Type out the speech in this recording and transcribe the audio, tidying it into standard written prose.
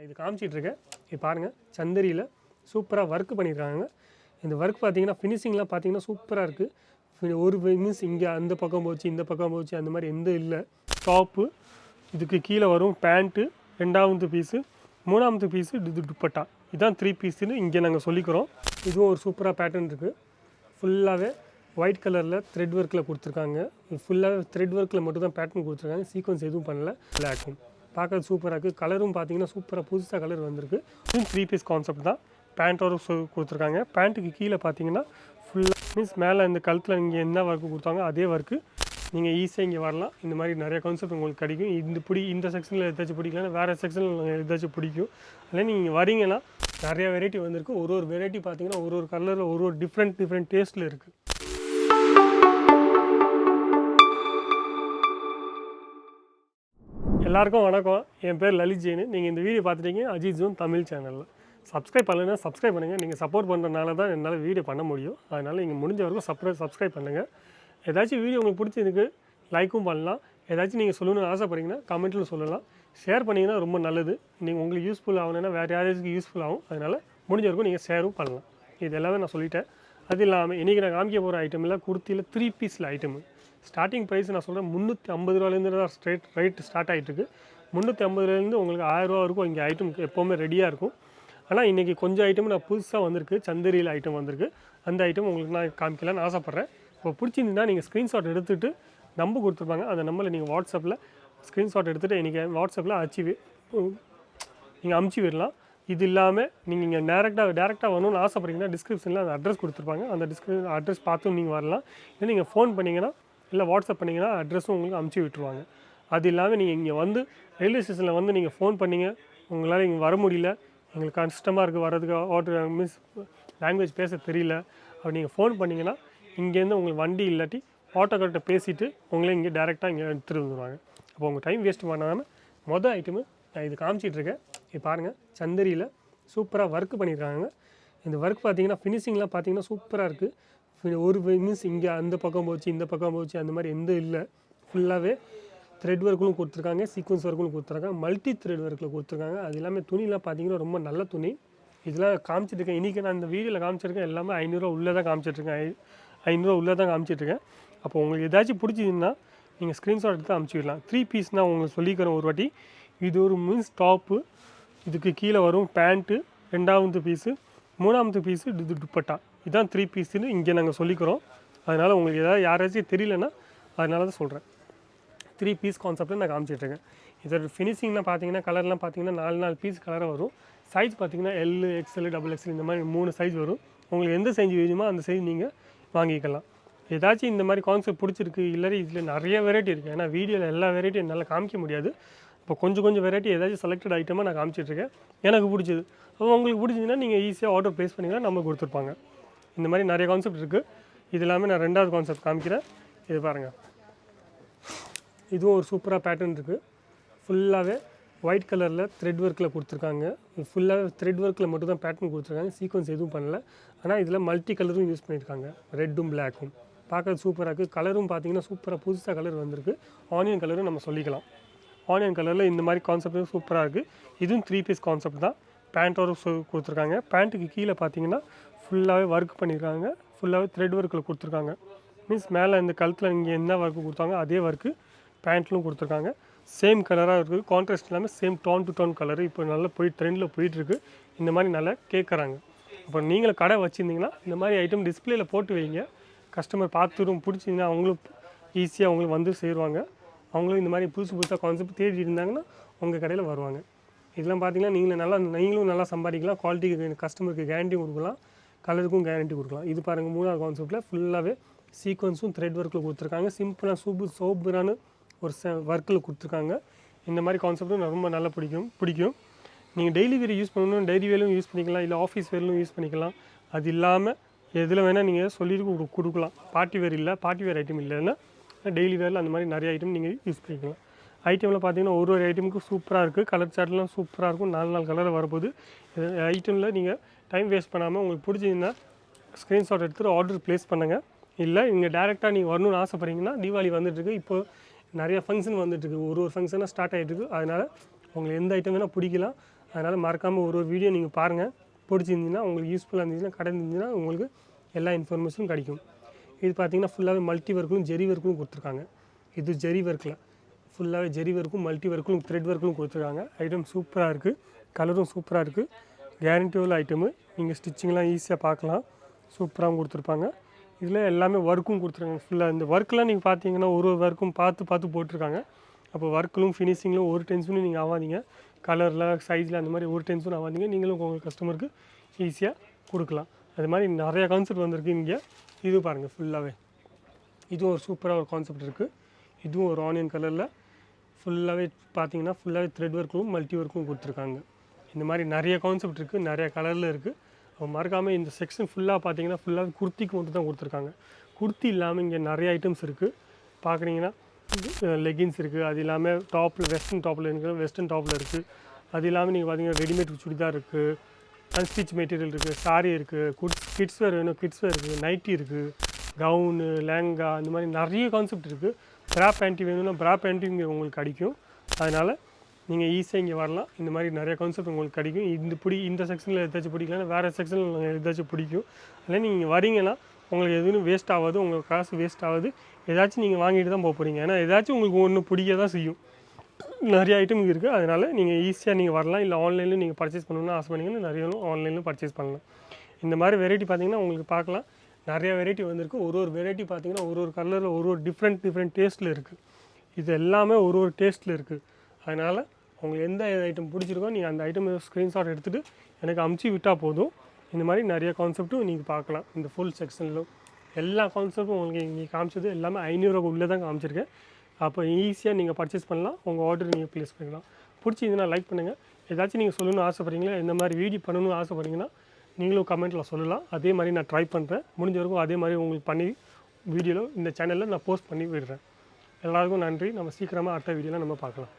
இது காமிச்சிட்ருக்கேன். இது பாருங்கள், சந்தரியில் சூப்பராக ஒர்க் பண்ணியிருக்காங்க. இந்த ஒர்க் பார்த்தீங்கன்னா ஃபினிஷிங்லாம் பார்த்தீங்கன்னா சூப்பராக இருக்குது. ஒரு மீன்ஸ் இங்கே அந்த பக்கம் போச்சு, இந்த பக்கம் போச்சு, அந்த மாதிரி எந்த இல்லை. டாப்பு, இதுக்கு கீழே வரும் பேண்ட்டு, 2வது பீஸு, 3வது பீஸு, இது துப்பட்டா. இதுதான் 3 பீஸுன்னு இங்கே நாங்கள் சொல்லிக்கிறோம். இதுவும் ஒரு சூப்பராக பேட்டர்ன் இருக்குது. ஃபுல்லாகவே ஒயிட் கலரில் த்ரெட் ஒர்க்கில் கொடுத்துருக்காங்க. ஃபுல்லாகவே த்ரெட் ஒர்க்கில் மட்டும் தான் பேட்டர்ன் கொடுத்துருக்காங்க. சீக்வன்ஸ் எதுவும் பண்ணல. பிளாக்கும் பார்க்கறது சூப்பராக இருக்குது. கலரும் பார்த்தீங்கன்னா சூப்பராக புதுசாக கலர் வந்திருக்கு. 3 பீஸ் கான்செப்ட் தான். பேண்ட்டோட கொடுத்துருக்காங்க. பேண்ட்டுக்கு கீழே பார்த்தீங்கன்னா ஃபுல்லாக மீன்ஸ் மேலே இந்த கழுத்தில் இங்கே என்ன ஒர்க்கு கொடுத்தாங்க அதே ஒர்க்கு. நீங்கள் ஈஸியாக இங்கே வரலாம். இந்த மாதிரி நிறைய கான்செப்ட் உங்களுக்கு கிடைக்கும். இந்த செக்ஷனில் ஏதாச்சும் பிடிக்கலன்னா வேறு செக்ஷனில் ஏதாச்சும் பிடிக்கும். அதில் நீங்கள் வரீங்கன்னா நிறைய வெரைட்டி வந்திருக்கு. ஒரு வெரைட்டி பார்த்தீங்கன்னா ஒரு கலரில் ஒரு டிஃப்ரெண்ட் டேஸ்ட்டில் இருக்குது. எல்லாருக்கும் வணக்கம். என் பேர் லலித் ஜெயின். நீங்கள் இந்த வீடியோ பார்த்துட்டீங்க அஜித் ஜோன் தமிழ் சேனலில். சப்ஸ்கிரைப் பண்ணலைன்னா சப்ஸ்கிரைப் பண்ணுங்கள். நீங்கள் சப்போர்ட் பண்ணுறதுனால தான் என்னால் வீடியோ பண்ண முடியும். அதனால் நீங்கள் முடிஞ்ச வரைக்கும் சப்ஸ்கிரைப் பண்ணுங்கள். ஏதாச்சும் வீடியோ உங்களுக்கு பிடிச்சிருக்கு லைக்கும் பண்ணலாம். ஏதாச்சும் நீங்கள் சொல்லணும்னு ஆசைப்பட்றீங்கன்னா கமெண்ட்டில் சொல்லலாம். ஷேர் பண்ணிங்கன்னா ரொம்ப நல்லது. நீங்கள் உங்களுக்கு யூஸ்ஃபுல் ஆகணுன்னா வேறு யாராச்சும் யூஸ்ஃபுல் ஆகும். அதனால் முடிஞ்ச வரைக்கும் நீங்கள் ஷேரும் பண்ணலாம். இது எல்லாமே நான் சொல்லிட்டேன். அது இல்லாமல் இன்றைக்கி நான் காமிக்க போகிற ஐட்டமில் குர்த்தியில் 3 பீஸில் ஐட்டமு. ஸ்டார்டிங் ப்ரைஸ் நான் சொல்கிறேன் 350 ரூபாலேருந்து தான் ரேட் ஸ்டார்ட் ஆகிட்டுருக்கு. 350 உங்களுக்கு 1000 ரூபா வரைக்கும் இங்கே ஐட்டம் எப்போவுமே ரெடியாக இருக்கும். ஆனால் இன்றைக்கி கொஞ்சம் ஐட்டம் நான் புதுசாக வந்திருக்கு. சந்தரியில் ஐட்டம் வந்திருக்கு. அந்த ஐட்டம் உங்களுக்கு நான் காமிக்கலான்னு ஆசைப்பட்றேன். இப்போ பிடிச்சிருந்தா நீங்கள் ஸ்க்ரீன்ஷாட் எடுத்துகிட்டு நம்பர் கொடுத்துருப்பாங்க. அந்த நம்பரில் நீங்கள் வாட்ஸ்அப்பில் ஸ்க்ரீன்ஷாட் எடுத்துகிட்டு இன்றைக்கி வாட்ஸ்அப்பில் நீங்கள் அமுச்சு விடலாம். இது இல்லாமல் நீங்கள் இங்கே டேரெக்டாக வரணும்னு ஆசைப்பட்றீங்கன்னா டிஸ்கிரிப்ஷனில் அந்த அட்ரஸ் கொடுத்துருப்பாங்க. அந்த அட்ரஸ் பார்த்து நீங்கள் வரலாம். இல்லை நீங்கள் ஃபோன் பண்ணிங்கன்னா இல்லை வாட்ஸ்அப் பண்ணிங்கன்னா அட்ரஸும் உங்களுக்கு அமுச்சு விட்டுருவாங்க. அது இல்லாமல் நீங்கள் இங்கே வந்து ரயில்வே ஸ்டேஷனில் வந்து நீங்கள் ஃபோன் பண்ணிங்க, உங்களால் இங்கே வர முடியல, எங்களுக்கு கஷ்டமாக இருக்குது வரதுக்கு, ஆர்டர் மீன்ஸ் லாங்குவேஜ் பேச தெரியல அப்படி நீங்கள் ஃபோன் பண்ணிங்கன்னா இங்கேருந்து உங்களுக்கு வண்டி இல்லாட்டி ஆட்டோக்கார்ட்ட பேசிவிட்டு உங்களே இங்கே டேரெக்டாக இங்கே எடுத்துகிட்டு வந்துடுவாங்க. அப்போ உங்கள் டைம் வேஸ்ட் பண்ணாமல் மொதல் ஐட்டமு நான் இது காமிச்சிட்ருக்கேன். இது பாருங்கள், சந்தரியில் சூப்பராக ஒர்க் பண்ணியிருக்காங்க. இந்த ஒர்க் பார்த்தீங்கன்னா ஃபினிஷிங்லாம் பார்த்தீங்கன்னா சூப்பராக இருக்குது. ஒரு மீன்ஸ் இங்கே அந்த பக்கம் போச்சு, இந்த பக்கம் போச்சு, அந்த மாதிரி எந்த இல்லை. ஃபுல்லாகவே த்ரெட் ஒர்க்கும் கொடுத்துருக்காங்க, சீக்வன்ஸ் ஒர்க்கும் கொடுத்துருக்காங்க, மல்டி த்ரெட் ஒர்க்கில் கொடுத்துருக்காங்க. அது எல்லாமே துணிலாம் பார்த்தீங்கன்னா ரொம்ப நல்ல துணி. இதெல்லாம் காமிச்சிட்ருக்கேன். இன்றைக்கி நான் இந்த வீடியோவில் காமிச்சிருக்கேன் எல்லாமே 500 ரூபா உள்ளே தான் காமிச்சிட்ருக்கேன். 500 ரூபா உள்ளே தான் காமிச்சிட்ருக்கேன். அப்போ உங்களுக்கு ஏதாச்சும் பிடிச்சிதுன்னா நீங்கள் ஸ்க்ரீன்ஷாட் எடுத்து அமுச்சிடலாம். 3 பீஸ் நான் உங்களுக்கு சொல்லிக்கிறேன் ஒரு வாட்டி. இது ஒரு மீன்ஸ் டாப்பு, இதுக்கு கீழே வரும் பேண்ட்டு, 2வது பீஸு, 3வது பீஸு, இது துப்பட்டா. இதுதான் 3 பீஸுன்னு இங்கே நாங்கள் சொல்லிக்கிறோம். அதனால் உங்களுக்கு ஏதாவது யாராச்சும் தெரியலன்னா அதனால தான் சொல்கிறேன். 3 பீஸ் கான்செப்ட்டில் நான் காமிச்சிட்ருக்கேன். இதோட ஃபினிஷிங்லாம் பார்த்தீங்கன்னா கலர்லாம் பார்த்தீங்கன்னா 4 பீஸ் கலராக வரும். சைஸ் பார்த்தீங்கன்னா L, XL, XXL இந்த மாதிரி 3 சைஸ் வரும். உங்களுக்கு எந்த சைஸ் வேணுமோ அந்த சைஸ் நீங்கள் வாங்கிக்கலாம். ஏதாச்சும் இந்த மாதிரி கான்செப்ட் பிடிச்சிருக்கு இல்லை இதில் நிறைய வெரைட்டி இருக்குது. ஏன்னா வீடியோவில் எல்லா வெரைட்டியும் என்னால் காமிக்க முடியாது. இப்போ கொஞ்சம் வெரைட்டி ஏதாச்சும் செலக்டட் ஐட்டமாக நான் காமிச்சிட்ருக்கேன். எனக்கு பிடிச்சது. அப்போ உங்களுக்கு பிடிச்சதுன்னா நீங்கள் ஈஸியாக ஆர்டர் ப்ளேஸ் பண்ணிங்கன்னா நம்ம கொடுத்துருப்பாங்க. இந்த மாதிரி நிறைய கான்செப்ட் இருக்குது. இது எல்லாமே நான் 2வது கான்செப்ட் காமிக்கிறேன். இது பாருங்கள், இதுவும் ஒரு சூப்பராக பேட்டர்ன் இருக்குது. ஃபுல்லாகவே ஒயிட் கலரில் த்ரெட் ஒர்க்கில் கொடுத்துருக்காங்க. ஃபுல்லாகவே த்ரெட் ஒர்க்கில் மட்டும் தான் பேட்டர்ன் கொடுத்துருக்காங்க. சீக்வன்ஸ் எதுவும் பண்ணல. ஆனால் இதில் மல்டி கலரும் யூஸ் பண்ணியிருக்காங்க, ரெட்டும் பிளாக்கும். பார்க்கறது சூப்பராக இருக்குது. கலரும் பார்த்தீங்கன்னா சூப்பராக புதுசாக கலர் வந்திருக்கு. ஆனியன் கலரும் நம்ம சொல்லிக்கலாம். ஆனியன் கலரில் இந்த மாதிரி கான்செப்டும் சூப்பராக இருக்குது. இதுவும் 3 பீஸ் கான்செப்ட் தான். பேண்ட்டோட கொடுத்துருக்காங்க. பேண்ட்டுக்கு கீழே பார்த்தீங்கன்னா ஃபுல்லாகவே ஒர்க் பண்ணியிருக்காங்க. ஃபுல்லாகவே த்ரெட் ஒர்க்கில் கொடுத்துருக்காங்க. மீன்ஸ் மேலே இந்த கழுத்தில் இங்கே என்ன ஒர்க்கு கொடுத்தாங்க அதே ஒர்க்கு பேண்ட்லும் கொடுத்துருக்காங்க. சேம் கலராக இருக்குது. கான்ட்ராஸ்ட் இல்லாமல் same tone to tone colour இப்போ நல்லா ட்ரெண்டில் போயிட்டுருக்கு. இந்த மாதிரி நல்லா கேட்குறாங்க. இப்போ நீங்களும் கடை வச்சுருந்தீங்கன்னா இந்த மாதிரி ஐட்டம் டிஸ்பிளேயில் போட்டு வைங்க. கஸ்டமர் பார்த்துடும் பிடிச்சிங்கன்னா அவங்களும் ஈஸியாக அவங்களுக்கு வந்து சேருவாங்க. அவங்களும் இந்த மாதிரி புதுசாக கான்செப்ட் தேடி இருந்தாங்கன்னா உங்கள் கடையில் வருவாங்க. இதெல்லாம் பார்த்தீங்கன்னா நீங்களும் நல்லா சம்பாதிக்கலாம். குவாலிட்டிக்கு கஸ்டமருக்கு கேரண்டி கொடுக்கலாம், கலருக்கும் கேரண்டி கொடுக்கலாம். இது பாருங்கள், 3வது கான்செப்ட்டில் ஃபுல்லாகவே சீக்வன்ஸும் த்ரெட் ஒர்க்கில் கொடுத்துருக்காங்க. சிம்பிளாக சோப்பரான ஒரு ஒர்க்கில் கொடுத்துருக்காங்க. இந்த மாதிரி கான்செப்ட்டும் ரொம்ப நல்லா பிடிக்கும். நீங்கள் டெய்லி வேர் யூஸ் பண்ணணும், டெய்லி வேலும் யூஸ் பண்ணிக்கலாம், இல்லை ஆஃபீஸ் வேலும் யூஸ் பண்ணிக்கலாம். அது இல்லாமல் எதில் வேணால் நீங்கள் சொல்லிட்டு கொடுக்கலாம். பார்ட்டி வேர் ஐட்டம் இல்லைன்னா டெய்லி வேரில் அந்த மாதிரி நிறைய ஐட்டம் நீங்கள் யூஸ் பண்ணிக்கலாம். ஐட்டமில் பார்த்தீங்கன்னா ஒரு ஐட்டமுக்கு சூப்பராக இருக்குது. கலர் சார்ட்லாம் சூப்பராக இருக்கும். 4 கலர் வரப்போகுது. ஐட்டமில் நீங்கள் டைம் வேஸ்ட் பண்ணாமல் உங்களுக்கு பிடிச்சிங்கன்னா ஸ்க்ரீன்ஷாட் எடுத்துகிட்டு ஆர்டர் ப்ளேஸ் பண்ணுங்கள். இல்லை இங்கே டேரெக்டாக நீங்கள் வரணும்னு ஆசைப்பட்றீங்கன்னா தீபாவளி வந்துட்டுருக்கு. இப்போது நிறைய ஃபங்க்ஷன் வந்துட்டுருக்கு. ஒரு ஃபங்க்ஷனாக ஸ்டார்ட் ஆகிட்டுருக்கு. அதனால் உங்களுக்கு எந்த ஐட்டம் வேணால் பிடிக்கலாம். அதனால் மறக்காமல் ஒரு வீடியோ நீங்கள் பாருங்கள். பிடிச்சிருந்தீங்கன்னா உங்களுக்கு யூஸ்ஃபுல்லாக இருந்துச்சுன்னா கடை இருந்துச்சுன்னா உங்களுக்கு எல்லா இன்ஃபர்மேஷனும் கிடைக்கும். இது பார்த்திங்கன்னா ஃபுல்லாகவே மல்டி ஒர்க்கும் ஜெரி ஒர்க்கும் கொடுத்துருக்காங்க. இது ஜெரி ஒர்க்கில் ஃபுல்லாகவே ஜெரி ஒர்க்கும் மல்டி ஒர்க்கும் த்ரெட் ஒர்க்கும் கொடுத்துருக்காங்க. ஐட்டம் சூப்பராக இருக்குது, கலரும் சூப்பராக இருக்குது, கேரண்டி உள்ள ஐட்டமு. நீங்கள் ஸ்டிச்சிங்லாம் ஈஸியாக பார்க்கலாம், சூப்பராகவும் கொடுத்துருப்பாங்க. இதில் எல்லாமே ஒர்க்கும் கொடுத்துருக்காங்க. ஃபுல்லாக இந்த ஒர்க்கெலாம் நீங்கள் பார்த்தீங்கன்னா ஒரு ஒர்க்கும் பார்த்து போட்டிருக்காங்க. அப்போ ஒர்க்கிலும் ஃபினிஷிங்லும் ஒரு டென்ஷனும் நீங்கள் ஆகாதீங்க. கலரில் சைஸில் அந்த மாதிரி ஒரு டென்ஷனும் ஆகாதீங்க. நீங்களும் உங்கள் கஸ்டமருக்கு ஈஸியாக கொடுக்கலாம். அது மாதிரி நிறையா கான்செப்ட் வந்திருக்கு இங்கே. இது பாருங்கள் ஃபுல்லாகவே இதுவும் ஒரு சூப்பராக ஒரு கான்செப்ட் இருக்குது. இதுவும் ஒரு ஆனியன் கலரில் ஃபுல்லாகவே பார்த்தீங்கன்னா ஃபுல்லாகவே த்ரெட் ஒர்க்கும் மல்டி ஒர்க்கும் கொடுத்துருக்காங்க. இந்த மாதிரி நிறைய கான்செப்ட் இருக்குது, நிறைய கலரில் இருக்குது. அப்போ மறக்காமல் இந்த செக்ஷன் ஃபுல்லாக பார்த்தீங்கன்னா ஃபுல்லாக குர்த்திக்கு மட்டும் தான் கொடுத்துருக்காங்க. குர்த்தி இல்லாமல் இங்கே நிறைய ஐட்டம்ஸ் இருக்குது. பார்க்குறீங்கன்னா லெகின்ஸ் இருக்குது, அது இல்லாமல் டாப்பில் வெஸ்டர்ன் டாப்பில் இருக்குது, வெஸ்டர்ன் டாப்பில் இருக்குது. அது இல்லாமல் நீங்கள் பார்த்தீங்கன்னா ரெடிமேட் சுடிதார் இருக்குது, அன்ஸ்டிச் மெட்டீரியல் இருக்குது, சாரீ இருக்குது, கிட்ஸ் வேர் வேணும் கிட்ஸ் வேர் இருக்குது, நைட்டி இருக்குது, கவுனு, லேங்கா, இந்த மாதிரி நிறைய கான்செப்ட் இருக்குது. ப்ரா பேண்ட்டி வேணும்னா ப்ரா பேண்ட்டி இங்கே உங்களுக்கு கிடைக்கும். அதனால் நீங்கள் ஈஸியாக இங்கே வரலாம். இந்த மாதிரி நிறைய கான்செப்ட் உங்களுக்கு கிடைக்கும். இந்த செக்ஷனில் ஏதாச்சும் பிடிக்கலன்னா வேறு செக்ஷனில் ஏதாச்சும் பிடிக்கும். அதனால் நீங்கள் வரீங்கன்னா உங்களுக்கு எதுவும் வேஸ்ட் ஆகாது, உங்களுக்கு காசு வேஸ்ட் ஆகாது. ஏதாச்சும் நீங்கள் வாங்கிட்டு தான் போக போகிறீங்க. ஏன்னா ஏதாச்சும் உங்களுக்கு ஒன்று பிடிக்க தான் செய்யும். நிறைய ஐட்டம் இருக்குது. அதனால் நீங்கள் ஈஸியாக நீங்கள் வரலாம். இல்லை ஆன்லைனில் நீங்கள் பர்ச்சேஸ் பண்ணணும்னு ஆசைப்பட்டீங்கன்னா நிறைய ஆன்லைனில் பர்ச்சேஸ் பண்ணலாம். இந்த மாதிரி வெரைட்டி பார்த்தீங்கன்னா உங்களுக்கு பார்க்கலாம், நிறைய வெரைட்டி வந்திருக்கு. ஒரு வெரைட்டி பார்த்தீங்கன்னா ஒரு கலரில் ஒரு டிஃப்ரெண்ட் டேஸ்ட்டில் இருக்குது. இது எல்லாமே ஒரு டேஸ்ட்டில் இருக்குது. அதனால் உங்களுக்கு எந்த ஐட்டம் பிடிச்சிருக்கோ நீங்கள் அந்த ஐட்டம் ஸ்க்ரீன்ஷாட் எடுத்துகிட்டு எனக்கு அமுச்சு விட்டால் போதும். இந்த மாதிரி நிறைய கான்செப்ட்டும் நீங்கள் பார்க்கலாம். இந்த ஃபுல் செக்ஷனில் எல்லா கான்செப்ட்டும் உங்களுக்கு இங்கே காமிச்சது எல்லாமே 500 உள்ளே தான் காமிச்சிருக்கேன். அப்போ ஈஸியாக நீங்கள் பர்ச்சேஸ் பண்ணலாம். உங்கள் ஆர்டர் நீங்கள் ப்ளேஸ் பண்ணிக்கலாம். பிடிச்சிருந்துன்னா லைக் பண்ணுங்கள். ஏதாச்சும் நீங்கள் சொல்லணும்னு ஆசைப்பட்றீங்களா, இந்த மாதிரி வீடியோ பண்ணணும்னு ஆசைப்பட்றீங்கன்னா நீங்களும் கமெண்ட்டில் சொல்லலாம். அதே மாதிரி நான் ட்ரை பண்ணுறேன். முடிஞ்ச வரைக்கும் அதே மாதிரி உங்களுக்கு பண்ணி வீடியோவில் இந்த சேனலில் நான் போஸ்ட் பண்ணி விடுறேன். எல்லாருக்கும் நன்றி. நம்ம சீக்கிரமாக அடுத்த வீடியோவில் நம்ம பார்க்கலாம்.